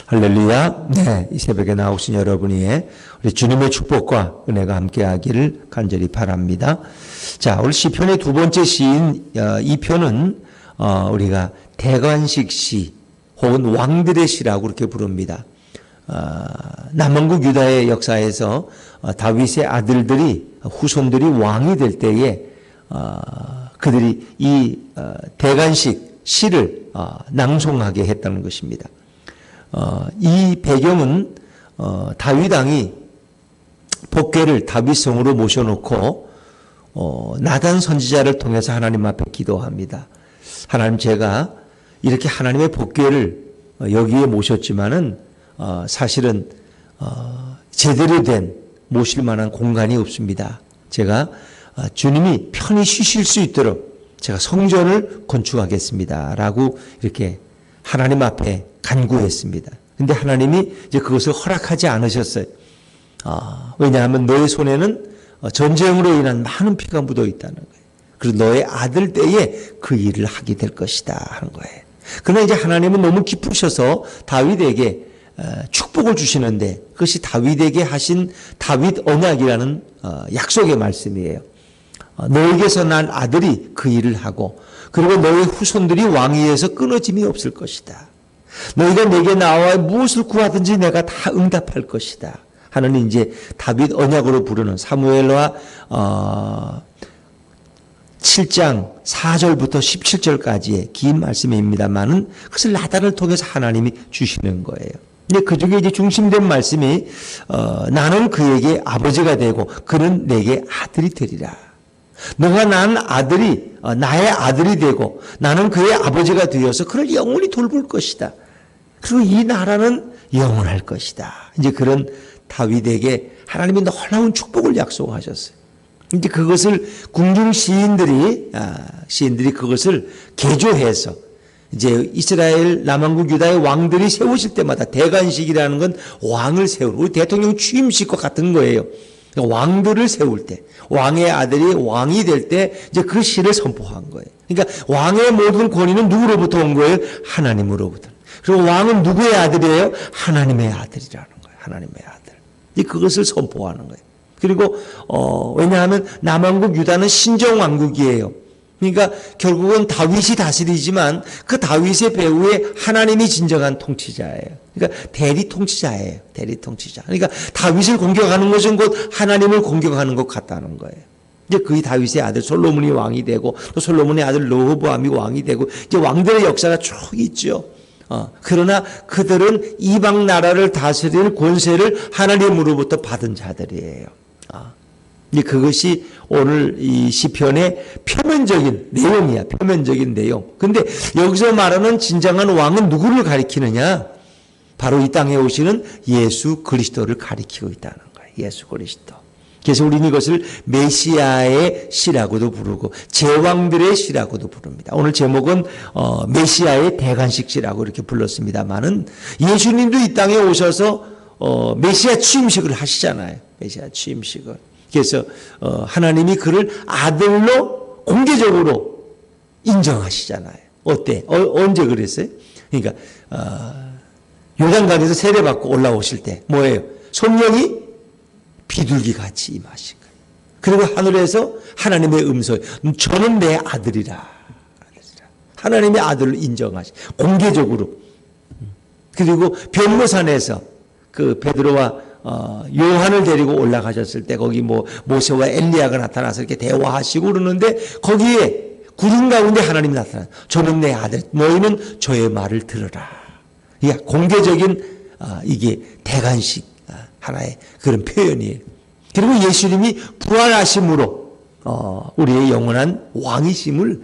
할렐루야. 네, 이 새벽에 나오신 여러분이 우리 주님의 축복과 은혜가 함께하기를 간절히 바랍니다. 자, 오늘 시편의 두 번째 시인 이 편은 우리가 대관식 시 혹은 왕들의 시라고 그렇게 부릅니다. 남왕국 유다의 역사에서 다윗의 아들들이 후손들이 왕이 될 때에 그들이 이 대관식 시를 낭송하게 했다는 것입니다. 이 배경은 다윗 왕이 복궤를 다윗성으로 모셔놓고 나단 선지자를 통해서 하나님 앞에 기도합니다. 하나님, 제가 이렇게 하나님의 복궤를 여기에 모셨지만은 사실은 제대로 된 모실 만한 공간이 없습니다. 제가 주님이 편히 쉬실 수 있도록 제가 성전을 건축하겠습니다 라고 이렇게 하나님 앞에 간구했습니다. 근데 하나님이 이제 그것을 허락하지 않으셨어요. 왜냐하면 너의 손에는 전쟁으로 인한 많은 피가 묻어 있다는 거예요. 그리고 너의 아들 때에 그 일을 하게 될 것이다 하는 거예요. 그러나 이제 하나님은 너무 기쁘셔서 다윗에게 축복을 주시는데 그것이 다윗에게 하신 다윗 언약이라는 약속의 말씀이에요. 너에게서 난 아들이 그 일을 하고 그리고 너의 후손들이 왕위에서 끊어짐이 없을 것이다. 너희가 내게 나와 무엇을 구하든지 내가 다 응답할 것이다 하는 이제 다윗 언약으로 부르는 사무엘하 7장 4절부터 17절까지의 긴 말씀입니다만은 그것을 나단을 통해서 하나님이 주시는 거예요. 근데 그 중에 이제 중심된 말씀이 나는 그에게 아버지가 되고 그는 내게 아들이 되리라. 너가 낳은 아들이 나의 아들이 되고 나는 그의 아버지가 되어서 그를 영원히 돌볼 것이다. 그리고 이 나라는 영원할 것이다. 이제 그런 다윗에게 하나님이 놀라운 축복을 약속하셨어요. 이제 그것을 궁중 시인들이 그것을 개조해서 이제 이스라엘 남왕국 유다의 왕들이 세우실 때마다 대관식이라는 건 왕을 세우고 우리 대통령 취임식과 같은 거예요. 왕들을 세울 때 왕의 아들이 왕이 될 때 이제 그 시를 선포한 거예요. 그러니까 왕의 모든 권위는 누구로부터 온 거예요? 하나님으로부터. 그리고 왕은 누구의 아들이에요? 하나님의 아들이라는 거예요. 하나님의 아들. 이제 그것을 선포하는 거예요. 그리고 왜냐하면 남왕국 유다는 신정왕국이에요. 그러니까 결국은 다윗이 다스리지만 그 다윗의 배후에 하나님이 진정한 통치자예요. 그러니까 대리 통치자예요. 대리 통치자. 그러니까 다윗을 공격하는 것은 곧 하나님을 공격하는 것 같다는 거예요. 이제 그 다윗의 아들 솔로몬이 왕이 되고 또 솔로몬의 아들 르호보암이 왕이 되고 이제 왕들의 역사가 쭉 있죠. 그러나 그들은 이방 나라를 다스릴 권세를 하나님으로부터 받은 자들이에요. 이제 그것이 오늘 이 시편의 표면적인 내용이야. 표면적인 내용. 근데 여기서 말하는 진정한 왕은 누구를 가리키느냐? 바로 이 땅에 오시는 예수 그리스도를 가리키고 있다는 거예요. 예수 그리스도. 그래서 우리는 이것을 메시아의 시라고도 부르고 제왕들의 시라고도 부릅니다. 오늘 제목은 메시아의 대관식 시라고 이렇게 불렀습니다만은 예수님도 이 땅에 오셔서 메시아 취임식을 하시잖아요. 메시아 취임식을. 그래서 하나님이 그를 아들로 공개적으로 인정하시잖아요. 어때? 언제 그랬어요? 그러니까 요단강에서 세례받고 올라오실 때 뭐예요? 성령이 비둘기같이 임하신 거예요. 그리고 하늘에서 하나님의 음성, 저는 내 아들이라. 하나님의 아들을 인정하시 공개적으로. 그리고 변모산에서 그 베드로와 요한을 데리고 올라가셨을 때 거기 모세와 엘리야가 나타나서 이렇게 대화하시고 그러는데 거기에 구름 가운데 하나님이 나타나. 저는 내 아들, 너희는 저의 말을 들으라. 이게 공개적인 이게 대관식 하나의 그런 표현이에요. 그리고 예수님이 부활하심으로 우리의 영원한 왕이심을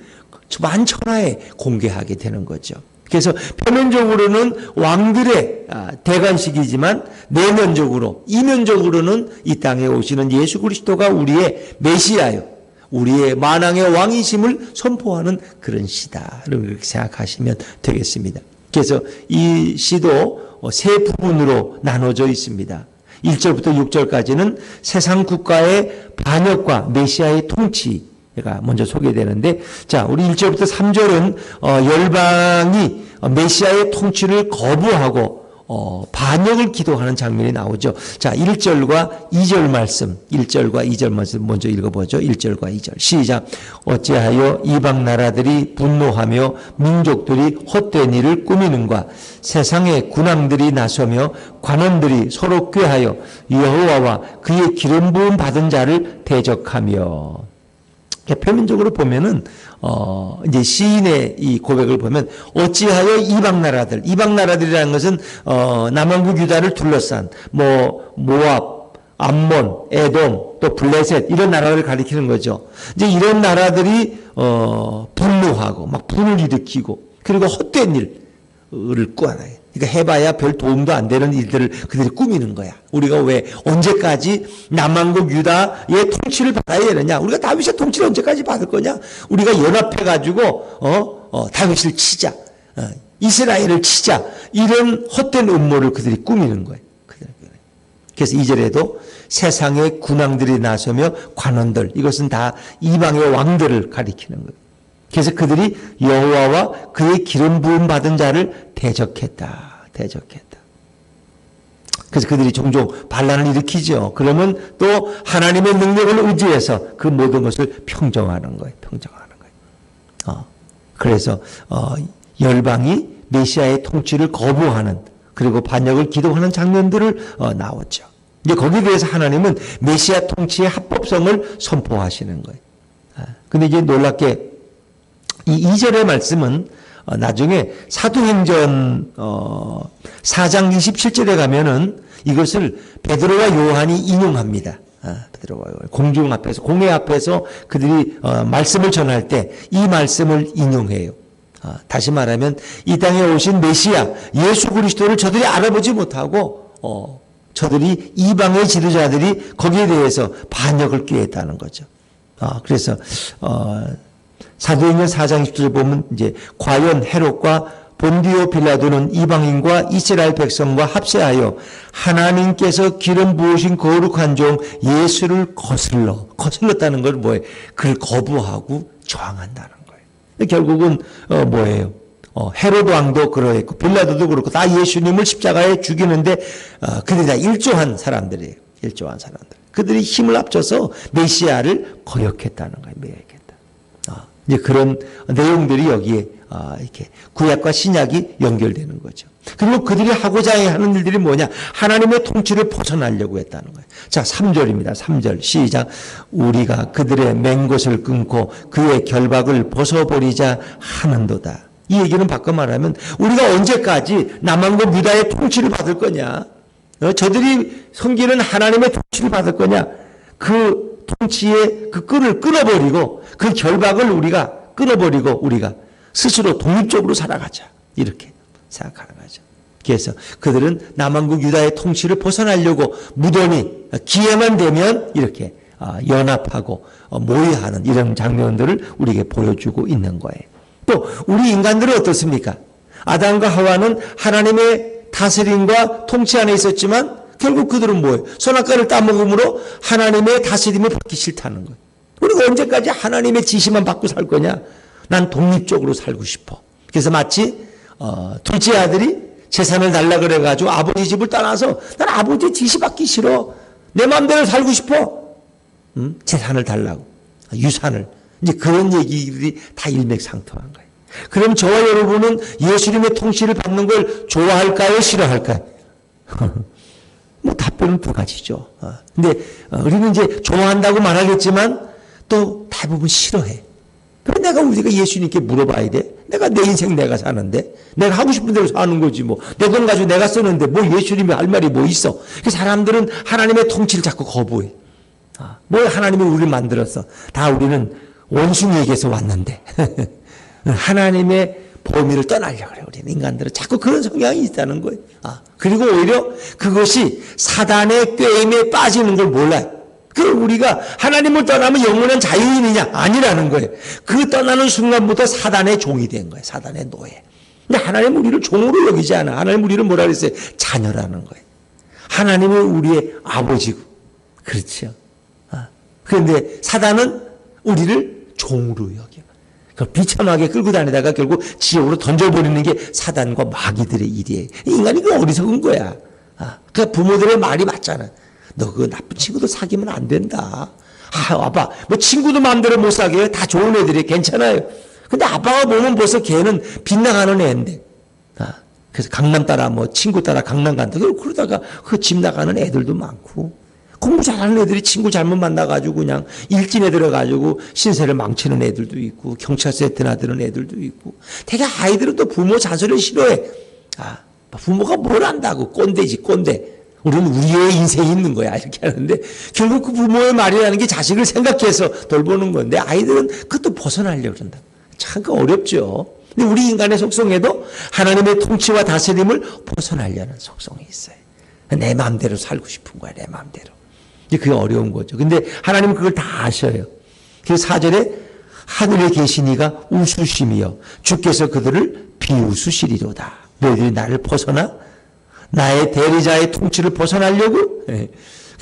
만천하에 공개하게 되는 거죠. 그래서 표면적으로는 왕들의 대관식이지만 내면적으로 이면적으로는 이 땅에 오시는 예수 그리스도가 우리의 메시아요. 우리의 만왕의 왕이심을 선포하는 그런 시다. 이렇게 생각하시면 되겠습니다. 그래서 이 시도 세 부분으로 나눠져 있습니다. 1절부터 6절까지는 세상 국가의 반역과 메시아의 통치가 먼저 소개되는데, 자, 우리 1절부터 3절은 열방이 메시아의 통치를 거부하고 반역을 기도하는 장면이 나오죠. 자, 1절과 2절 말씀, 1절과 2절 말씀 먼저 읽어보죠. 1절과 2절. 시작. 어찌하여 이방 나라들이 분노하며 민족들이 헛된 일을 꾸미는가? 세상의 군왕들이 나서며 관원들이 서로 꾀하여 여호와와 그의 기름 부음 받은 자를 대적하며. 표면적으로 보면은 이제 시인의 이 고백을 보면 어찌하여 이방 나라들이라는 것은 남왕국 유다를 둘러싼 모압, 암몬, 에돔, 또 블레셋 이런 나라를 가리키는 거죠. 이제 이런 나라들이 분노하고 막 분을 일으키고 그리고 헛된 일을 꾸하나요. 그러니까 해봐야 별 도움도 안 되는 일들을 그들이 꾸미는 거야. 우리가 왜 언제까지 남왕국 유다의 통치를 받아야 되느냐? 우리가 다윗의 통치를 언제까지 받을 거냐? 우리가 연합해가지고 다윗을 치자, 이스라엘을 치자 이런 헛된 음모를 그들이 꾸미는 거예요. 그래서 2절에도 세상의 군왕들이 나서며 관원들 이것은 다 이방의 왕들을 가리키는 거예요. 그래서 그들이 여호와와 그의 기름 부음 받은 자를 대적했다. 그래서 그들이 종종 반란을 일으키죠. 그러면 또 하나님의 능력을 의지해서 그 모든 것을 평정하는 거예요. 그래서 열방이 메시아의 통치를 거부하는 그리고 반역을 기도하는 장면들을 나왔죠. 이제 거기에 대해서 하나님은 메시아 통치의 합법성을 선포하시는 거예요. 근데 이제 놀랍게 이 2절의 말씀은 나중에 사도행전 4장 27절에 가면은 이것을 베드로와 요한이 인용합니다. 베드로와 요한 공중 앞에서 공회 앞에서 그들이 말씀을 전할 때 이 말씀을 인용해요. 다시 말하면 이 땅에 오신 메시아 예수 그리스도를 저들이 알아보지 못하고 저들이 이방의 지도자들이 거기에 대해서 반역을 꾀했다는 거죠. 그래서 사도행전 4장 10절에 보면 이제 과연 헤롯과 본디오 빌라도는 이방인과 이스라엘 백성과 합세하여 하나님께서 기름 부으신 거룩한 종 예수를 거슬렀다는 걸 뭐예요? 그를 거부하고 저항한다는 거예요. 결국은 뭐예요? 헤롯 왕도 그러했고 빌라도도 그렇고 다 예수님을 십자가에 죽이는데 그들이 다 일조한 사람들이에요. 그들이 힘을 합쳐서 메시아를 거역했다는 거예요. 이제 그런 내용들이 여기에 이렇게 구약과 신약이 연결되는 거죠. 그리고 그들이 하고자 하는 일들이 뭐냐? 하나님의 통치를 벗어나려고 했다는 거예요. 자, 3절입니다. 3절 시작. 우리가 그들의 맹것을 끊고 그의 결박을 벗어버리자 하는도다. 이 얘기는 바꿔 말하면 우리가 언제까지 남왕국 유다의 통치를 받을 거냐? 저들이 섬기는 하나님의 통치를 받을 거냐? 그 통치의 그 끈을 끊어버리고 그 결박을 우리가 끊어버리고 우리가 스스로 독립적으로 살아가자 이렇게 생각하는 거죠. 그래서 그들은 남왕국 유다의 통치를 벗어나려고 무던히 기회만 되면 이렇게 연합하고 모의하는 이런 장면들을 우리에게 보여주고 있는 거예요. 또 우리 인간들은 어떻습니까? 아담과 하와는 하나님의 다스림과 통치 안에 있었지만 결국 그들은 뭐예요? 선악과를 따먹음으로 하나님의 다스림을 받기 싫다는 거예요. 우리가 언제까지 하나님의 지시만 받고 살 거냐? 난 독립적으로 살고 싶어. 그래서 마치 둘째 아들이 재산을 달라 그래가지고 아버지 집을 떠나서 난 아버지 지시 받기 싫어. 내 마음대로 살고 싶어. 재산을 달라고. 유산을. 이제 그런 얘기들이 다 일맥상통한 거예요. 그럼 저와 여러분은 예수님의 통치를 받는 걸 좋아할까요? 싫어할까요? 뭐 답변은 두 가지죠. 근데 우리는 이제 좋아한다고 말하겠지만 또 대부분 싫어해. 그럼 우리가 예수님께 물어봐야 돼. 내가 내 인생 내가 사는데 내가 하고 싶은 대로 사는 거지 뭐. 내 돈 가지고 내가 쓰는데 뭐 예수님이 할 말이 뭐 있어. 그 사람들은 하나님의 통치를 자꾸 거부해. 뭘 하나님이 우리를 만들었어. 다 우리는 원숭이에게서 왔는데 하나님의 범위를 떠나려고 그래. 우리는 인간들은 자꾸 그런 성향이 있다는 거예요. 그리고 오히려 그것이 사단의 꾀임에 빠지는 걸 몰라요. 그럼 우리가 하나님을 떠나면 영원한 자유인이냐? 아니라는 거예요. 그 떠나는 순간부터 사단의 종이 된 거예요. 사단의 노예. 근데 하나님은 우리를 종으로 여기지 않아. 하나님은 우리를 뭐라 그랬어요? 자녀라는 거예요. 하나님은 우리의 아버지고. 그렇죠. 그런데 사단은 우리를 종으로 여겨. 그걸 비참하게 끌고 다니다가 결국 지옥으로 던져버리는 게 사단과 마귀들의 일이에요. 인간이 그 어리석은 거야. 그 부모들의 말이 맞잖아. 너 그 나쁜 친구도 사귀면 안 된다. 아빠, 뭐 친구도 마음대로 못 사귀어요. 다 좋은 애들이 괜찮아요. 근데 아빠가 보면 벌써 걔는 빗나가는 애인데. 그래서 강남 따라 뭐 친구 따라 강남 간다. 그러다가 그 집 나가는 애들도 많고. 공부 잘하는 애들이 친구 잘못 만나가지고 그냥 일진에 들어가지고 신세를 망치는 애들도 있고 경찰서에 드나드는 애들도 있고. 되게 아이들은 또 부모 자손을 싫어해. 부모가 뭘 안다고. 꼰대지 꼰대. 우리는 우리의 인생이 있는 거야 이렇게 하는데 결국 그 부모의 말이라는 게 자식을 생각해서 돌보는 건데 아이들은 그것도 벗어나려고 그런다. 참 어렵죠. 근데 우리 인간의 속성에도 하나님의 통치와 다스림을 벗어나려는 속성이 있어요. 내 마음대로 살고 싶은 거야 내 마음대로. 그게 어려운 거죠. 근데 하나님은 그걸 다 아셔요. 그래서 4절에 하늘에 계신 이가 웃으심이여 주께서 그들을 비웃으시리로다. 너희들이 나를 벗어나 나의 대리자의 통치를 벗어나려고?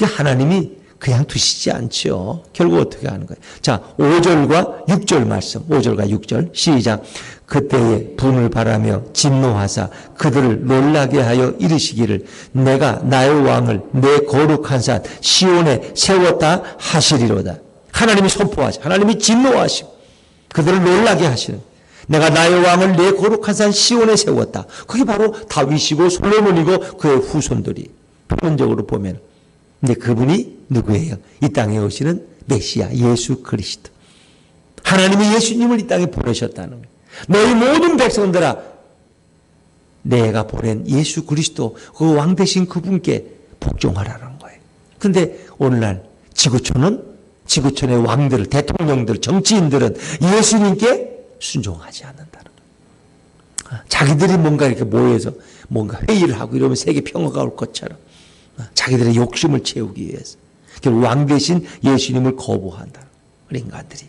하나님이 그냥 두시지 않죠. 결국 어떻게 하는 거예요? 자, 5절과 6절 말씀. 5절과 6절 시작. 그때에 분을 바라며 진노하사 그들을 놀라게 하여 이르시기를 내가 나의 왕을 내 거룩한 산 시온에 세웠다 하시리로다. 하나님이 선포하시 하나님이 진노하시고 그들을 놀라게 하시는 내가 나의 왕을 내 거룩한 산 시온에 세웠다. 그게 바로 다윗이고 솔로몬이고 그의 후손들이 표면적으로 보면. 근데 그분이 누구예요? 이 땅에 오시는 메시아 예수 그리스도. 하나님이 예수님을 이 땅에 보내셨다는 거예요. 너희 모든 백성들아 내가 보낸 예수 그리스도 그 왕 되신 그분께 복종하라는 거예요. 근데 오늘날 지구촌의 왕들, 대통령들, 정치인들은 예수님께 순종하지 않는다는 거예요. 자기들이 뭔가 이렇게 모여서 뭔가 회의를 하고 이러면 세계 평화가 올 것처럼 자기들의 욕심을 채우기 위해서 결국 왕 대신 예수님을 거부한다. 우리 인간들이.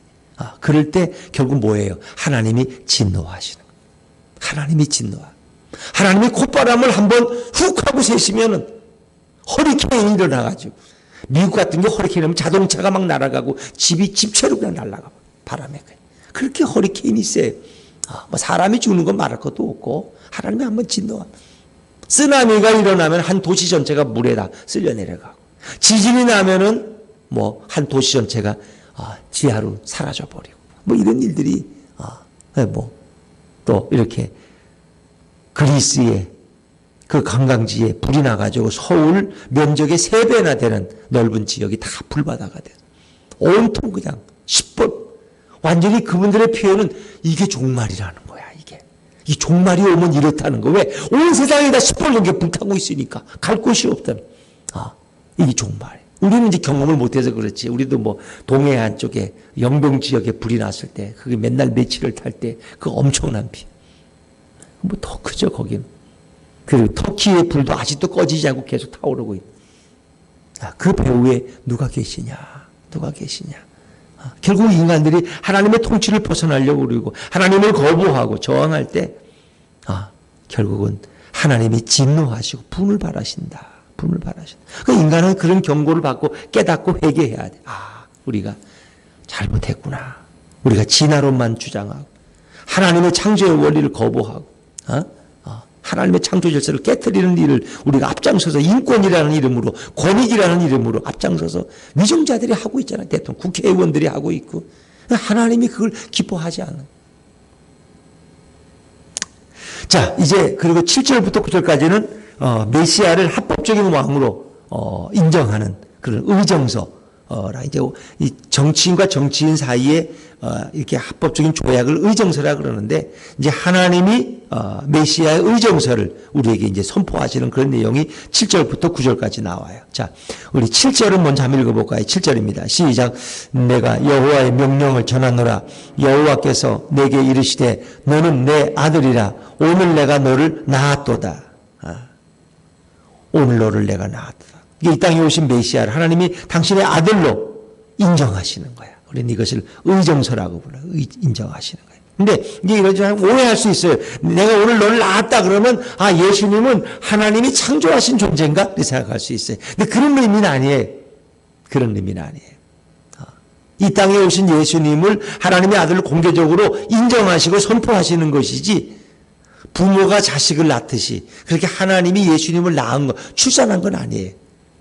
그럴 때 결국 뭐예요? 하나님이 진노하시는 거예요. 하나님이 진노하. 하나님이 콧바람을 한번 훅 하고 세시면은 허리케인이 일어나가지고 미국 같은 게 허리케인이면 자동차가 막 날아가고 집이 집채로 그냥 날아가 바람에. 그렇게 허리케인이 세요. 뭐 사람이 죽는 건 말할 것도 없고 하나님이 한번 진노하면 쓰나미가 일어나면 한 도시 전체가 물에 다 쓸려 내려가고 지진이 나면은 뭐 한 도시 전체가 지하로 사라져 버리고 뭐 이런 일들이 뭐 또 이렇게 그리스의 그 관광지에 불이 나가지고 서울 면적의 3배나 되는 넓은 지역이 다 불바다가 돼서 온통 그냥 10번 완전히 그분들의 표현은 이게 종말이라는 거야. 이 종말이 오면 이렇다는 거. 왜? 온 세상이 다 시뻘겋게 불타고 있으니까 갈 곳이 없다는. 이게 종말. 우리는 이제 경험을 못해서 그렇지. 우리도 뭐 동해안 쪽에 영동 지역에 불이 났을 때 그게 맨날 며칠을 탈 때 그 엄청난 비. 뭐 더 크죠 거기는. 그리고 터키의 불도 아직도 꺼지지 않고 계속 타오르고 있는. 그 배후에 누가 계시냐. 누가 계시냐. 결국 인간들이 하나님의 통치를 벗어나려고 그러고 하나님을 거부하고 저항할 때 결국은 하나님이 진노하시고 분을 바라신다. 분을 바라신다. 그 인간은 그런 경고를 받고 깨닫고 회개해야 돼. 우리가 잘못했구나. 우리가 진화론만 주장하고 하나님의 창조의 원리를 거부하고 하나님의 창조 질서를 깨트리는 일을 우리가 앞장서서 인권이라는 이름으로 권익이라는 이름으로 앞장서서 위정자들이 하고 있잖아요. 대통령, 국회의원들이 하고 있고 하나님이 그걸 기뻐하지 않는. 자, 이제 그리고 7절부터 9절까지는 메시아를 합법적인 왕으로 인정하는 그런 의정서라 이제 이 정치인과 정치인 사이에 이렇게 합법적인 조약을 의정서라 그러는데 이제 하나님이 메시아의 의정서를 우리에게 이제 선포하시는 그런 내용이 7절부터 9절까지 나와요. 자, 우리 7절은 먼저 한번 읽어볼까요? 7절입니다. 시작. 내가 여호와의 명령을 전하노라. 여호와께서 내게 이르시되 너는 내 아들이라. 오늘 내가 너를 낳았도다. 오늘 너를 내가 낳았도다. 이게 이 땅에 오신 메시아를 하나님이 당신의 아들로 인정하시는 거야. 우리는 이것을 의정서라고 불러요. 인정하시는 거예요. 근데 이게 이러지 않으면 오해할 수 있어요. 내가 오늘 너를 낳았다 그러면 예수님은 하나님이 창조하신 존재인가? 이렇게 생각할 수 있어요. 근데 그런 의미는 아니에요. 그런 의미는 아니에요. 이 땅에 오신 예수님을 하나님의 아들을 공개적으로 인정하시고 선포하시는 것이지, 부모가 자식을 낳듯이 그렇게 하나님이 예수님을 낳은 거, 출산한 건 아니에요.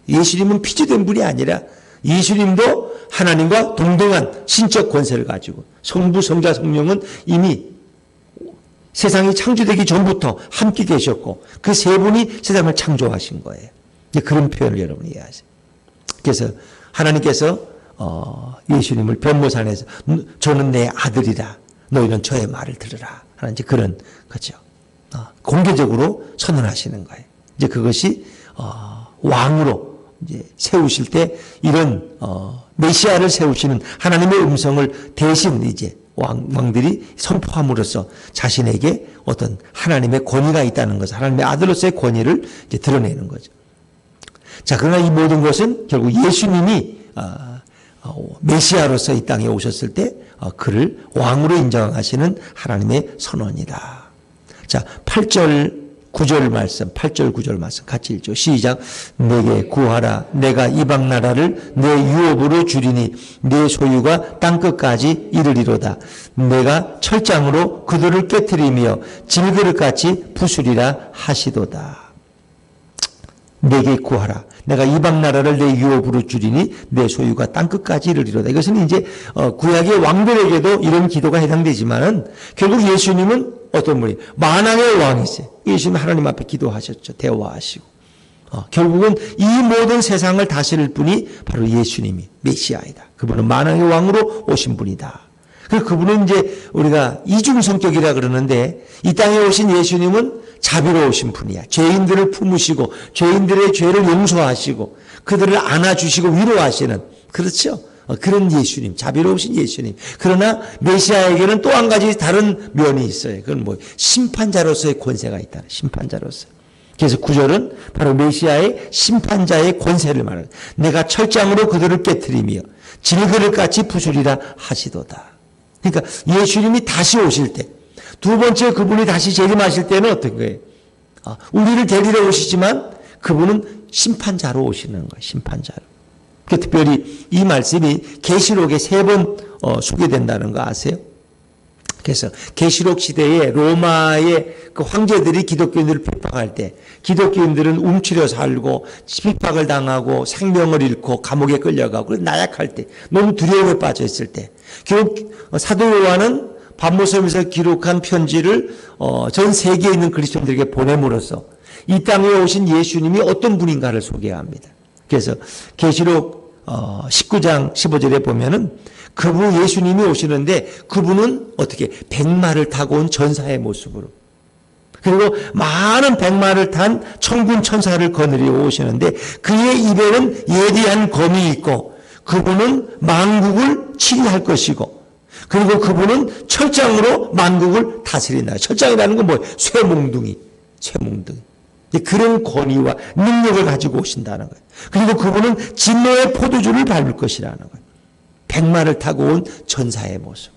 예수님은 피조된 분이 아니라 예수님도 하나님과 동등한 신적 권세를 가지고 성부, 성자, 성령은 이미 세상이 창조되기 전부터 함께 계셨고 그 세 분이 세상을 창조하신 거예요. 그런 표현을 여러분이 이해하세요. 그래서 하나님께서 예수님을 변모산에서 저는 내 아들이라 너희는 저의 말을 들으라 하는 이제 그런 거죠. 공개적으로 선언하시는 거예요. 이제 그것이 왕으로 이제 세우실 때 이런 메시아를 세우시는 하나님의 음성을 대신 이제 왕들이 선포함으로써 자신에게 어떤 하나님의 권위가 있다는 것을, 하나님의 아들로서의 권위를 이제 드러내는 거죠. 자, 그러나 이 모든 것은 결국 예수님이 메시아로서 이 땅에 오셨을 때 그를 왕으로 인정하시는 하나님의 선언이다. 자, 8절 9절 말씀, 8절 9절 말씀 같이 읽죠. 시작. 내게 구하라. 내가 이방 나라를 내 유업으로 주리니 내 소유가 땅끝까지 이르리로다. 내가 철장으로 그들을 깨뜨리며 질그릇같이 부수리라 하시도다. 내게 구하라. 내가 이방 나라를 내 유업으로 주리니 내 소유가 땅끝까지 이르리로다. 이것은 이제 구약의 왕들에게도 이런 기도가 해당되지만은 결국 예수님은 어떤 분이 만왕의 왕이세요. 예수님 하나님 앞에 기도하셨죠. 대화하시고 결국은 이 모든 세상을 다스릴 분이 바로 예수님이 메시아이다. 그분은 만왕의 왕으로 오신 분이다. 그분은 이제 우리가 이중 성격이라 그러는데 이 땅에 오신 예수님은 자비로우신 분이야. 죄인들을 품으시고 죄인들의 죄를 용서하시고 그들을 안아주시고 위로하시는, 그렇죠? 그런 예수님, 자비로우신 예수님. 그러나 메시아에게는 또 한 가지 다른 면이 있어요. 그건 뭐 심판자로서의 권세가 있다. 심판자로서. 그래서 9절은 바로 메시아의 심판자의 권세를 말합니다. 내가 철장으로 그들을 깨뜨리며 질그릇같이 부수리라 하시도다. 그러니까 예수님이 다시 오실 때, 두 번째 그분이 다시 재림하실 때는 어떤 거예요? 우리를 데리러 오시지만 그분은 심판자로 오시는 거예요. 심판자로. 특별히 이 말씀이 계시록에 3번 소개된다는 거 아세요? 그래서 계시록 시대에 로마의 그 황제들이 기독교인들을 핍박할 때 기독교인들은 움츠려 살고 핍박을 당하고 생명을 잃고 감옥에 끌려가고 나약할 때, 너무 두려움에 빠져 있을 때 결국 사도 요한은 반모섬에서 기록한 편지를 전 세계에 있는 그리스도인들에게 보냄으로써 이 땅에 오신 예수님이 어떤 분인가를 소개합니다. 그래서 계시록 19장 15절에 보면은 그분 예수님이 오시는데 그분은 어떻게 백마를 타고 온 전사의 모습으로, 그리고 많은 백마를 탄 천군 천사를 거느리고 오시는데 그의 입에는 예리한 검이 있고 그분은 만국을 치리할 것이고, 그리고 그분은 철장으로 만국을 다스린다. 철장이라는 건 뭐예요? 쇠몽둥이. 그런 권위와 능력을 가지고 오신다는 거예요. 그리고 그분은 진노의 포도주를 밟을 것이라는 거예요. 백마를 타고 온 전사의 모습.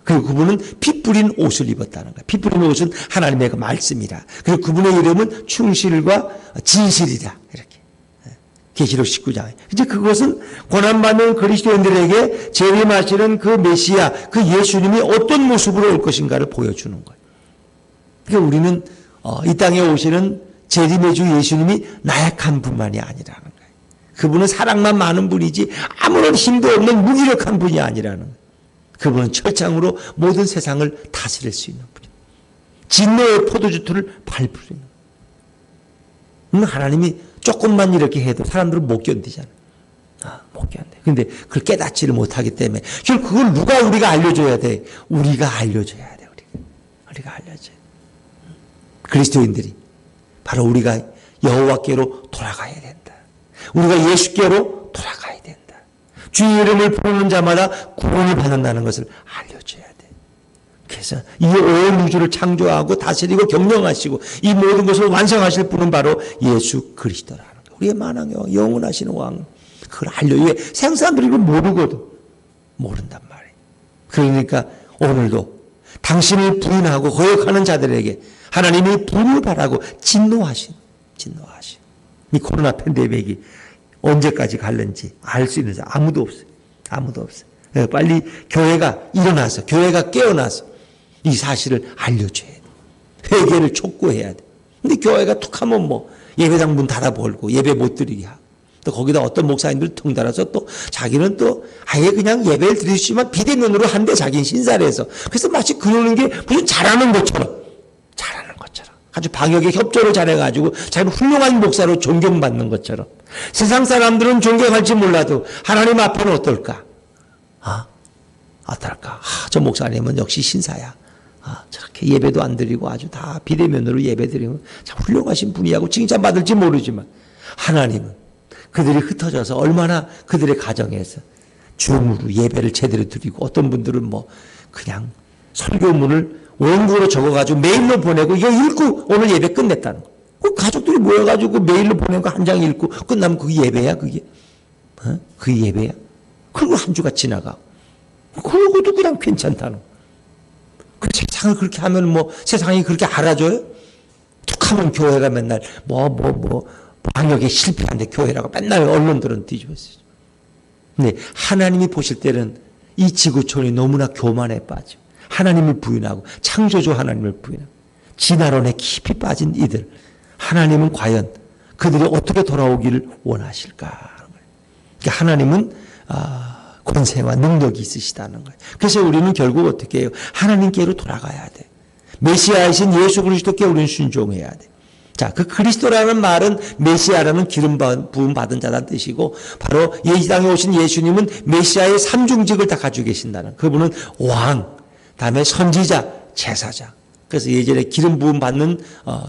그리고 그분은 피 뿌린 옷을 입었다는 거예요. 피 뿌린 옷은 하나님의 그 말씀이라. 그리고 그분의 이름은 충실과 진실이라. 이렇게. 계시록 19장. 이제 그것은 고난받는 그리스도인들에게 재림하시는 그 메시아, 그 예수님이 어떤 모습으로 올 것인가를 보여주는 거예요. 그러니까 우리는 이 땅에 오시는 재림의 주 예수님이 나약한 분만이 아니라는 거예요. 그분은 사랑만 많은 분이지 아무런 힘도 없는 무기력한 분이 아니라는 거예요. 그분은 철장으로 모든 세상을 다스릴 수 있는 분이에요. 진노의 포도주틀을 밟을 수 있는 거예요. 하나님이 조금만 이렇게 해도 사람들은 못 견디잖아요. 못 견뎌. 근데 그걸 깨닫지를 못하기 때문에 결국 그걸 누가 우리가 알려줘야 돼? 우리가 알려줘야 돼. 우리가 알려줘야 돼. 그리스도인들이 바로 우리가 여호와께로 돌아가야 된다. 우리가 예수께로 돌아가야 된다. 주의 이름을 부르는 자마다 구원을 받는다는 것을 알려줘야 돼. 그래서 이 온 우주를 창조하고 다스리고 경영하시고 이 모든 것을 완성하실 분은 바로 예수 그리스도라는 거예요. 우리의 만왕의 왕, 영원하시는 왕. 그걸 알려. 왜? 세상 사람들이 이걸 모르거든. 모른단 말이에요. 그러니까 오늘도 당신을 부인하고 거역하는 자들에게 하나님이 분을 바라고 진노하신. 이 코로나 팬데믹이 언제까지 갈는지 알 수 있는 사람 아무도 없어요. 아무도 없어요. 빨리 교회가 일어나서, 교회가 깨어나서 이 사실을 알려줘야 돼. 회개를 촉구해야 돼. 근데 교회가 툭 하면 뭐 예배당 문 닫아 벌고 예배 못 드리게 하고, 또 거기다 어떤 목사님들 통달아서 또 자기는 또 아예 그냥 예배를 드리시지만 비대면으로 한대, 자기는 신사를 해서. 그래서 마치 그러는 게 무슨 잘하는 것처럼 아주 방역에 협조를 잘해가지고 자기는 훌륭한 목사로 존경받는 것처럼. 세상 사람들은 존경할지 몰라도 하나님 앞에는 어떨까? 어떨까? 저 목사님은 역시 신사야. 저렇게 예배도 안 드리고 아주 다 비대면으로 예배 드리면 참 훌륭하신 분이라고 칭찬받을지 모르지만, 하나님은 그들이 흩어져서 얼마나 그들의 가정에서 줌으로 예배를 제대로 드리고, 어떤 분들은 뭐 그냥 설교문을 원고로 적어가지고 메일로 보내고 이거 읽고 오늘 예배 끝냈다는 거. 그 가족들이 모여가지고 메일로 보낸 거 한 장 읽고 끝나면 그게 예배야, 그게? 그게 예배야? 그리고 한 주가 지나가. 그러고도 그냥 괜찮다는 거. 그 세상을 그렇게 하면 뭐 세상이 그렇게 알아줘요? 툭 하면 교회가 맨날 방역에 실패한데 교회라고 맨날 언론들은 뒤집었어요. 근데 하나님이 보실 때는 이 지구촌이 너무나 교만에 빠져. 하나님을 부인하고, 창조주 하나님을 부인하고 진화론에 깊이 빠진 이들, 하나님은 과연 그들이 어떻게 돌아오기를 원하실까 하는 거예요. 그러니까 하나님은 권세와 능력이 있으시다는 거예요. 그래서 우리는 결국 어떻게 해요? 하나님께로 돌아가야 돼. 메시아이신 예수 그리스도께 우리는 순종해야 돼. 자, 그 그리스도라는 말은 메시아라는 기름 부음 받은 자라는 뜻이고, 바로 이 땅에 오신 예수님은 메시아의 삼중직을 다 가지고 계신다는, 그분은 왕, 다음에 선지자, 제사장. 그래서 예전에 기름 부음 받는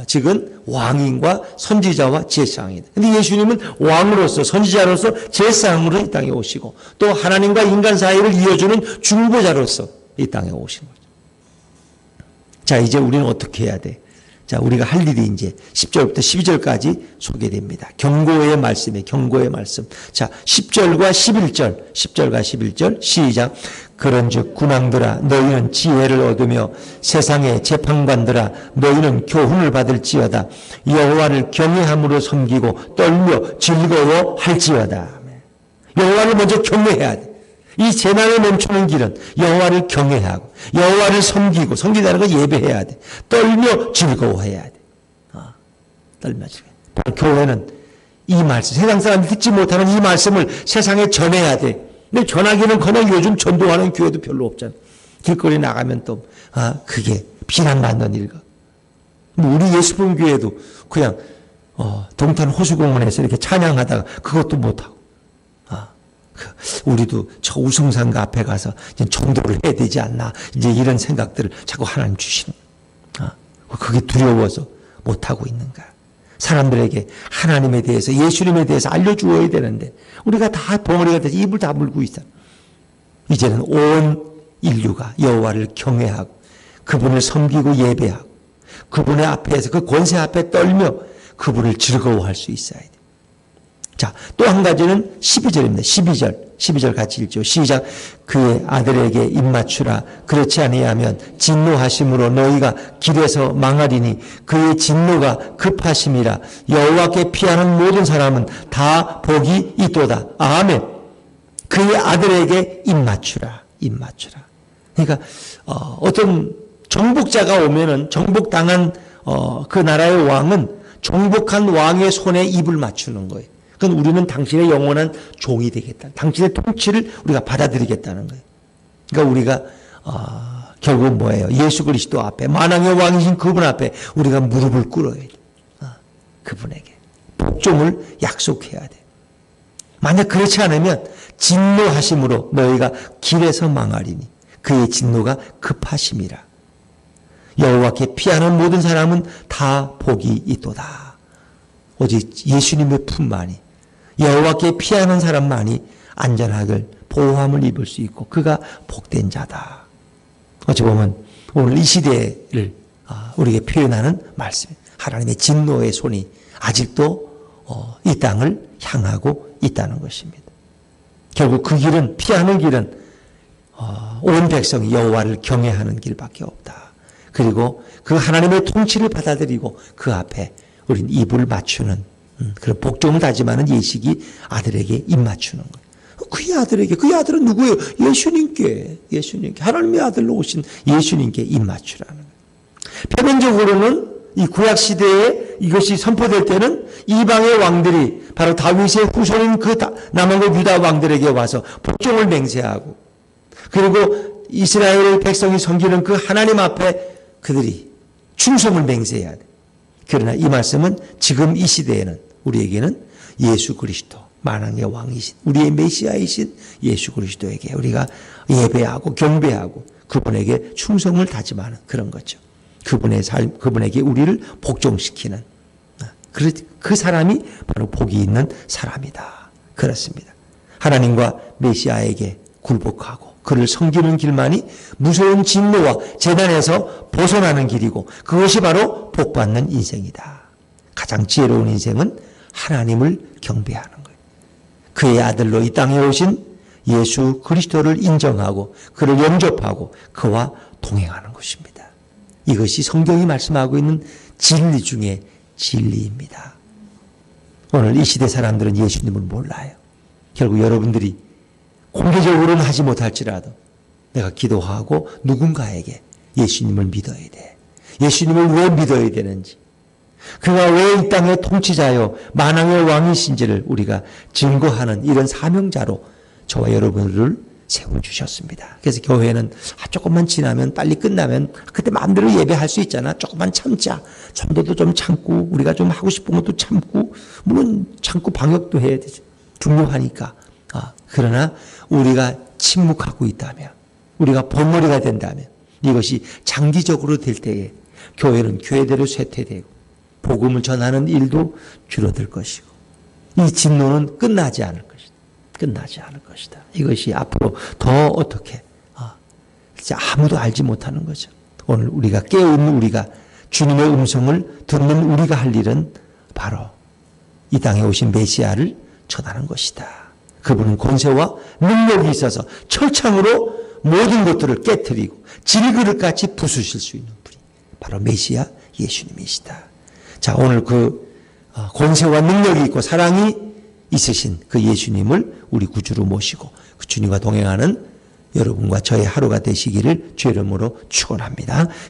직은 왕인과 선지자와 제사장이다. 근데 예수님은 왕으로서, 선지자로서, 제사장으로 이 땅에 오시고, 또 하나님과 인간 사이를 이어주는 중보자로서 이 땅에 오신 거죠. 자, 이제 우리는 어떻게 해야 돼? 자, 우리가 할 일이 이제 10절부터 12절까지 소개됩니다. 경고의 말씀이에요. 경고의 말씀. 자, 10절과 11절, 10절과 11절 시작. 그런즉 군왕들아, 너희는 지혜를 얻으며 세상의 재판관들아, 너희는 교훈을 받을지어다. 여호와를 경외함으로 섬기고 떨며 즐거워할지어다. 여호와를 먼저 경외해야 돼. 이 재난을 멈추는 길은 여호와를 경외하고 여호와를 섬기고, 섬기다는 건 예배해야 돼. 떨며 즐거워해야 돼. 떨며 즐거워. 교회는 이 말씀, 세상 사람이 듣지 못하는 이 말씀을 세상에 전해야 돼. 근데 전하기는커녕 요즘 전도하는 교회도 별로 없잖아. 길거리 나가면 또 그게 비난받는 일과. 우리 예수본 교회도 그냥 동탄 호수공원에서 이렇게 찬양하다가 그것도 못하고. 우리도 저 우승상가 앞에 가서 이제 전도를 해야 되지 않나, 이제 이런 생각들을 자꾸 하나님 주시는. 그게 두려워서 못하고 있는가. 사람들에게 하나님에 대해서, 예수님에 대해서 알려주어야 되는데 우리가 다 벙어리가 돼서 입을 다물고 있어. 이제는 온 인류가 여호와를 경외하고 그분을 섬기고 예배하고 그분의 앞에서, 그 권세 앞에 떨며 그분을 즐거워할 수 있어야 돼. 자, 또 한 가지는 12절입니다. 12절 같이 읽죠. 시작. 그의 아들에게 입맞추라. 그렇지 아니하면 진노하심으로 너희가 길에서 망하리니 그의 진노가 급하심이라. 여호와께 피하는 모든 사람은 다 복이 있도다. 아멘. 그의 아들에게 입맞추라. 입맞추라. 그러니까 어떤 정복자가 오면은, 정복당한 그 나라의 왕은 정복한 왕의 손에 입을 맞추는 거예요. 그건 우리는 당신의 영원한 종이 되겠다. 당신의 통치를 우리가 받아들이겠다는 거예요. 그러니까 우리가 결국 뭐예요? 예수 그리스도 앞에, 만왕의 왕이신 그분 앞에 우리가 무릎을 꿇어야 돼. 그분에게 복종을 약속해야 돼. 만약 그렇지 않으면 진노하심으로 너희가 길에서 망하리니 그의 진노가 급하심이라. 여호와께 피하는 모든 사람은 다 복이 있도다. 오직 예수님의 품만이, 여호와께 피하는 사람만이 안전하게 보호함을 입을 수 있고 그가 복된 자다. 어찌 보면 오늘 이 시대를 우리에게 표현하는 말씀, 하나님의 진노의 손이 아직도 이 땅을 향하고 있다는 것입니다. 결국 그 길은, 피하는 길은 온 백성이 여호와를 경외하는 길밖에 없다. 그리고 그 하나님의 통치를 받아들이고 그 앞에 우린 입을 맞추는, 그런 복종을 다짐하는 예식이 아들에게 입 맞추는 거예요. 그의 아들에게, 그의 아들은 누구예요? 예수님께 하나님의 아들로 오신 예수님께 입 맞추라는 거예요. 표면적으로는 이 구약 시대에 이것이 선포될 때는 이방의 왕들이 바로 다윗의 후손인 그 남한국 유다 왕들에게 와서 복종을 맹세하고, 그리고 이스라엘 백성이 섬기는 그 하나님 앞에 그들이 충성을 맹세해야 돼. 그러나 이 말씀은 지금 이 시대에는 우리에게는 예수 그리스도, 만왕의 왕이신 우리의 메시아이신 예수 그리스도에게 우리가 예배하고 경배하고 그분에게 충성을 다짐하는 그런 거죠. 그분의 삶, 그분에게 우리를 복종시키는 그 사람이 바로 복이 있는 사람이다. 그렇습니다. 하나님과 메시아에게 굴복하고 그를 섬기는 길만이 무서운 진노와 재난에서 벗어나는 길이고, 그것이 바로 복받는 인생이다. 가장 지혜로운 인생은 하나님을 경배하는 거예요. 그의 아들로 이 땅에 오신 예수 그리스도를 인정하고 그를 영접하고 그와 동행하는 것입니다. 이것이 성경이 말씀하고 있는 진리 중에 진리입니다. 오늘 이 시대 사람들은 예수님을 몰라요. 결국 여러분들이 공개적으로는 하지 못할지라도 내가 기도하고 누군가에게 예수님을 믿어야 돼. 예수님을 왜 믿어야 되는지, 그가 왜 이 땅의 통치자요 만왕의 왕이신지를 우리가 증거하는 이런 사명자로 저와 여러분들을 세워주셨습니다. 그래서 교회는 조금만 지나면, 빨리 끝나면 그때 마음대로 예배할 수 있잖아. 조금만 참자. 전도도 좀 참고 우리가 좀 하고 싶은 것도 참고, 물론 참고 방역도 해야 되죠. 중요하니까. 그러나 우리가 침묵하고 있다면, 우리가 벙어리가 된다면, 이것이 장기적으로 될 때에 교회는 교회대로 쇠퇴되고 복음을 전하는 일도 줄어들 것이고, 이 진노는 끝나지 않을 것이다. 끝나지 않을 것이다. 이것이 앞으로 더 어떻게 진짜 아무도 알지 못하는 거죠. 오늘 우리가 깨어있는 우리가, 주님의 음성을 듣는 우리가 할 일은 바로 이 땅에 오신 메시아를 전하는 것이다. 그분은 권세와 능력이 있어서 철창으로 모든 것들을 깨뜨리고 질그릇같이 부수실 수 있는 분이 바로 메시아 예수님이시다. 자, 오늘 그 권세와 능력이 있고 사랑이 있으신 그 예수님을 우리 구주로 모시고 그 주님과 동행하는 여러분과 저의 하루가 되시기를 주의 이름으로 축원합니다.